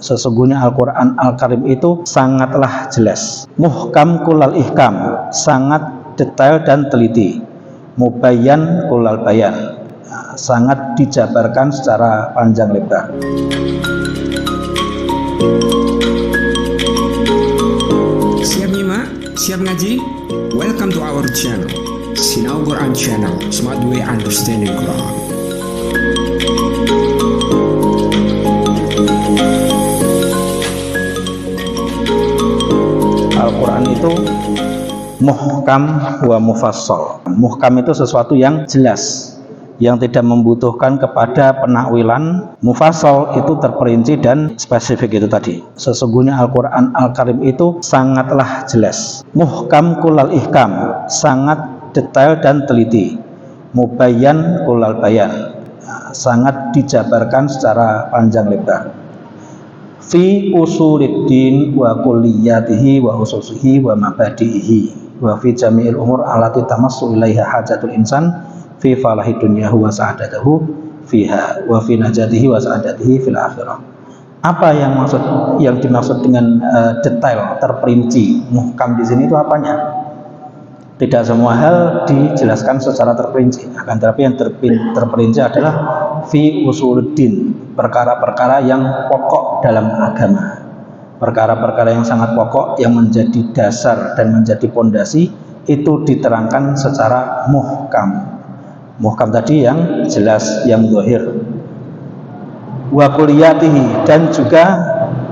Sesungguhnya Al-Quran Al-Karim itu sangatlah jelas, muhkam kulal ihkam, sangat detail dan teliti, mubayyan kulal bayan, sangat dijabarkan secara panjang lebar. Siap nyimak? Siap ngaji? Welcome to our channel, Sinau Quran Channel, Smart Way Understanding Quran. Al-Quran itu muhkam wa mufassal. Muhkam itu sesuatu yang jelas, yang tidak membutuhkan kepada penakwilan. Mufassal itu terperinci dan spesifik, itu tadi. Sesungguhnya Al-Quran Al-Karim itu sangatlah jelas, muhkam kulal ihkam, sangat detail dan teliti, mubayyan kulal bayan, sangat dijabarkan secara panjang lebar. Fi usuliddin wa kulliyatihi wa ususihi wa mabadihi wa fi jami'il umur allati tamassu ilaiha hajatul insan fi falahi dunyahu wa sa'adatahu fiha wa fi najatihi wa sa'adatihi fil akhirah. Apa yang dimaksud dengan detail, terperinci, muhkam di sini itu apanya? Tidak semua hal dijelaskan secara terperinci, akan tetapi yang terperinci adalah fi usuluddin, perkara-perkara yang pokok dalam agama, perkara-perkara yang sangat pokok yang menjadi dasar dan menjadi pondasi, itu diterangkan secara muhkam. Muhkam tadi yang jelas, yang zahir. Wa kulliyatihi, dan juga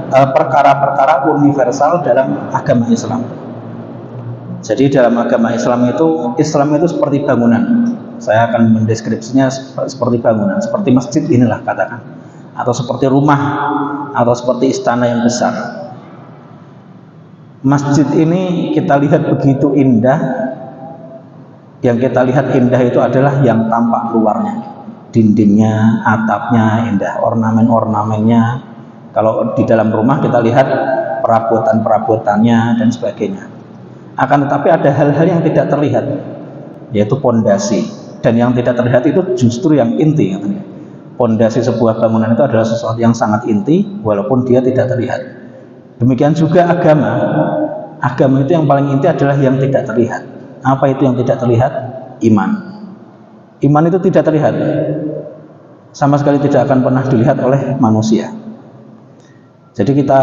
perkara-perkara universal dalam agama Islam. Jadi dalam agama Islam itu seperti bangunan. Saya akan mendeskripsinya seperti bangunan, seperti masjid inilah katakan, atau seperti rumah, atau seperti istana yang besar. Masjid ini kita lihat begitu indah. Yang kita lihat indah itu adalah yang tampak luarnya, dindingnya, atapnya indah, ornamen-ornamennya. Kalau di dalam rumah kita lihat perabotan-perabotannya dan sebagainya. Akan tetapi ada hal-hal yang tidak terlihat, yaitu pondasi. Dan yang tidak terlihat itu justru yang inti. Pondasi sebuah bangunan itu adalah sesuatu yang sangat inti, walaupun dia tidak terlihat. Demikian juga agama. Agama itu yang paling inti adalah yang tidak terlihat. Apa itu yang tidak terlihat? Iman. Iman itu tidak terlihat, sama sekali tidak akan pernah dilihat oleh manusia. Jadi kita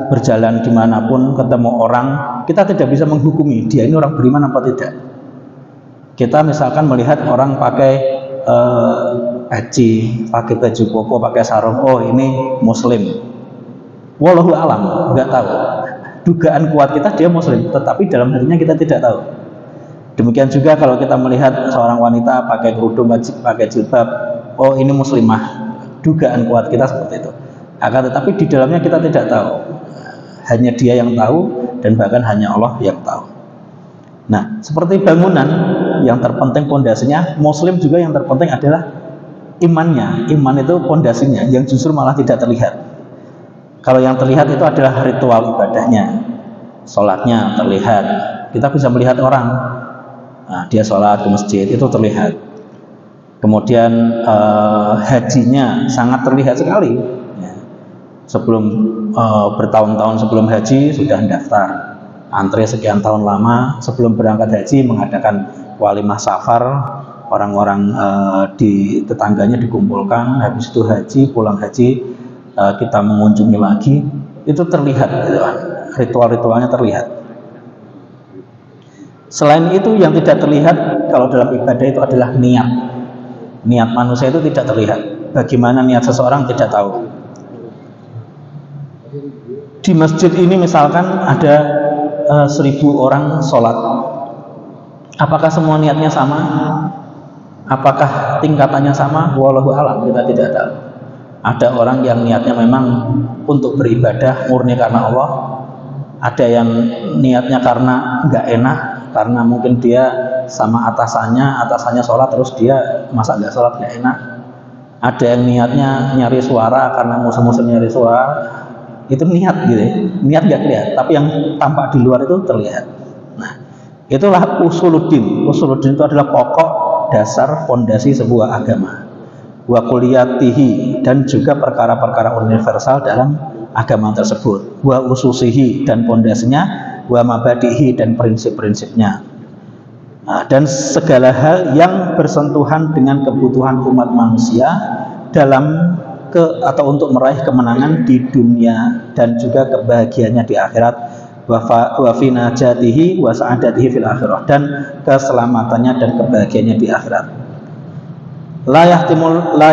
berjalan dimanapun, ketemu orang, kita tidak bisa menghukumi dia ini orang beriman apa tidak. Kita misalkan melihat orang pakai peci, pakai baju koko, pakai sarung, oh ini muslim. Wallahu alam, nggak tahu. Dugaan kuat kita dia muslim, tetapi dalam hatinya kita tidak tahu. Demikian juga kalau kita melihat seorang wanita pakai kerudung, pakai jilbab, oh ini muslimah. Dugaan kuat kita seperti itu. Akan tetapi di dalamnya kita tidak tahu. Hanya dia yang tahu, dan bahkan hanya Allah yang tahu. Nah, seperti bangunan, yang terpenting pondasinya, muslim juga yang terpenting adalah imannya. Iman itu pondasinya, yang justru malah tidak terlihat. Kalau yang terlihat itu adalah ritual ibadahnya, sholatnya terlihat. Kita bisa melihat orang, nah, dia sholat ke masjid, itu terlihat. Kemudian hajinya sangat terlihat sekali. Sebelum bertahun-tahun sebelum haji sudah mendaftar, antre sekian tahun lama. Sebelum berangkat haji mengadakan walimah safar, orang-orang di tetangganya dikumpulkan. Habis itu haji, pulang haji kita mengunjungi lagi, itu terlihat, ritual-ritualnya terlihat. Selain itu yang tidak terlihat kalau dalam ibadah itu adalah niat. Niat manusia itu tidak terlihat. Bagaimana niat seseorang tidak tahu. Di masjid ini misalkan ada 1000 orang sholat. Apakah semua niatnya sama? Apakah tingkatannya sama? Wallahu alam, kita tidak tahu. Ada orang yang niatnya memang untuk beribadah murni karena Allah. Ada yang niatnya karena nggak enak, karena mungkin dia sama atasannya sholat terus dia masa nggak sholat nggak enak. Ada yang niatnya nyari suara karena musuh-musuh nyari suara. Itu niat gitu ya. Niat nggak terlihat, tapi yang tampak di luar itu terlihat. Nah, itulah usuluddin. Usuluddin itu adalah pokok, dasar, fondasi sebuah agama. wa kulliyatihi, dan juga perkara-perkara universal dalam agama tersebut, wa ususihi, dan pondasinya, wa mabadihi, dan prinsip-prinsipnya. Dan segala hal yang bersentuhan dengan kebutuhan umat manusia dalam atau untuk meraih kemenangan di dunia dan juga kebahagiaannya di akhirat, wa fi najatihi wa sa'adatihi fil akhirah, dan keselamatannya dan kebahagiaannya di akhirat. La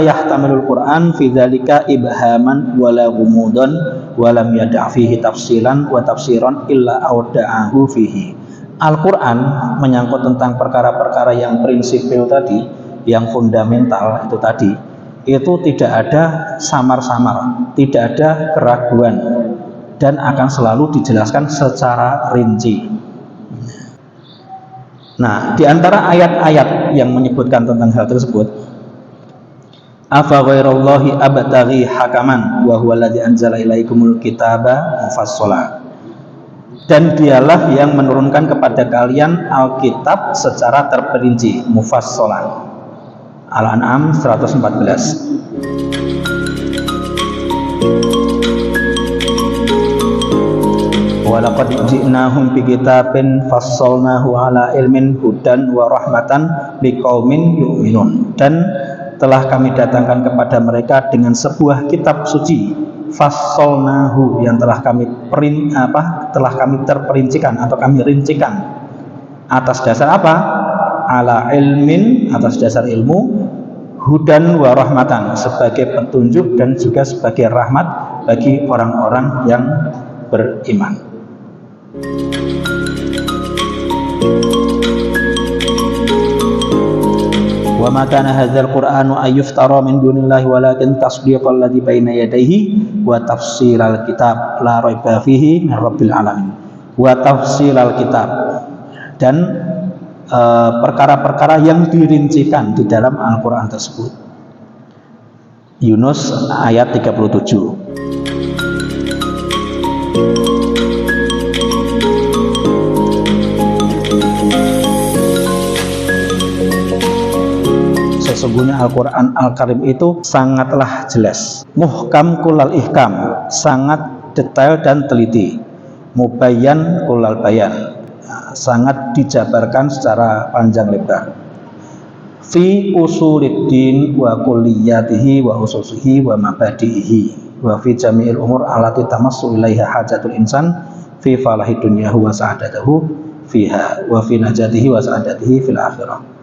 yahtamilul Qur'an fi dzalika ibhaman wala ghumudan wa lam yada' fihi tafsilan wa tafsiran illa awda'ahu fihi. Al-Quran menyangkut tentang perkara-perkara yang prinsipil tadi, yang fundamental itu tadi, itu tidak ada samar-samar, tidak ada keraguan, dan akan selalu dijelaskan secara rinci. Nah, di antara ayat-ayat yang menyebutkan tentang hal tersebut, afa ghairallahi abtaghi hakaman wa huwa alladzi anzala ilaikumul kitaba mufassala, dan dialah yang menurunkan kepada kalian Alkitab secara terperinci, mufassalan. Al-An'am 114. Walaqad ji'nahum bi kitabin fassalnahu ala ilmin hudan wa rahmatan liqaumin yu'minun, dan telah kami datangkan kepada mereka dengan sebuah kitab suci, fassalnahu, yang telah kami terperincikan atau kami rincikan atas dasar apa? Ala ilmin, atas dasar ilmu, hudan wa rahmatan, sebagai petunjuk dan juga sebagai rahmat bagi orang-orang yang beriman. Wa ma kana hadzal qur'anu ayyuftara min dunillahi walakin tasdiqal ladzi baina yadayhi wa tafsilal kitab la raiba fihi min rabbil alamin. Wa tafsilal kitab, dan perkara-perkara yang dirincikan di dalam Al-Quran tersebut. Yunus ayat 37. Sesungguhnya Al-Quran Al-Karim itu sangatlah jelas, muhkam kulal ihkam, sangat detail dan teliti, mubayyan kulal bayan, sangat dijabarkan secara panjang lebar, fi usuliddin wa kulliyatihi wa ususihi wa mabadihi wa fi jami'il umur allati tamassu ilaiha hajatul insan fi falahi dunyahu wa sa'adatahu fiha wa fi najatihi wa sa'adatihi fil akhirah.